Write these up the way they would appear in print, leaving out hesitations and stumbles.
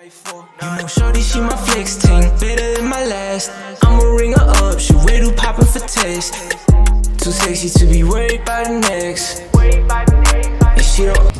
You know, shorty, she my flex ting, better than my last. I'ma ring her up, she way too poppin' for taste. Too sexy to be worried by the next. And she don't.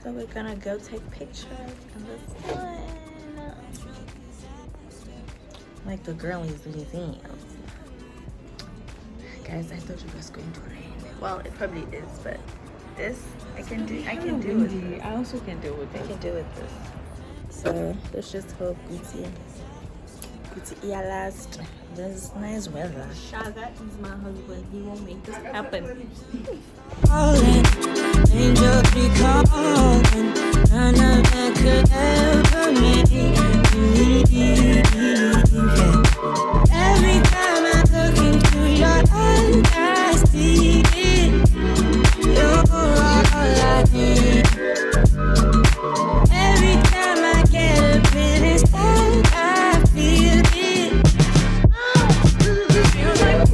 So we're gonna go take pictures in this one, like the girlies museum. Guys, I thought it was going to rain. Well, it probably is, but this I can do. I can do it. I also can do with I can do with this. So let's just hope Gucci last. There's nice weather. Shaga is my husband. He won't make this happen. Angels be calling, none of that could ever make me believe. Every time I look into your eyes, I see it. You're all I need. Every time I get a bit inside, I feel it. Feels like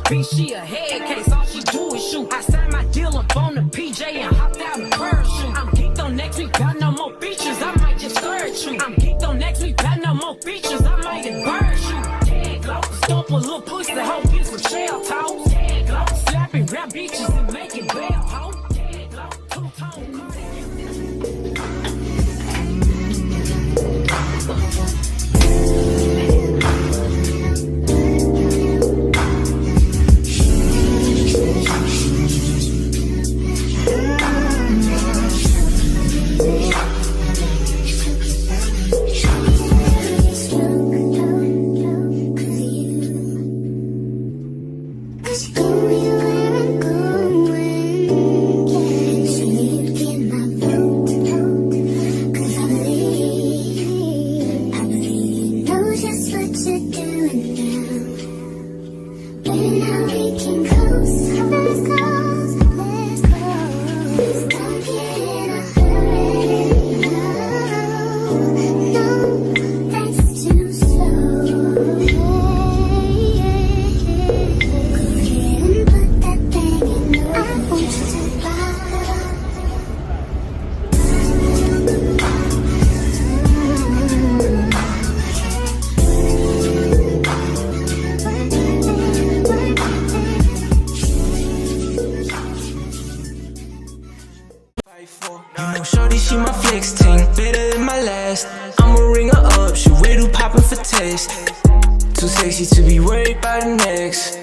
bitch, she a head case. All she do is shoot. I signed my deal up on the PJ and hopped out in parachute. I'm geeked on next week, got no more features. I might just scourge you. I'm geeked on next week, got no more features. I might embarrass you. Dead glow. Stomp a little pussy, the whole bitch with shell toes. Dead glow. Slapping rap bitches and making bell hoe. Dead glow. Two-tone. Shorty, she my flex ting, better than my last. I'ma ring her up, she way too poppin' for taste. Too sexy to be worried about the next.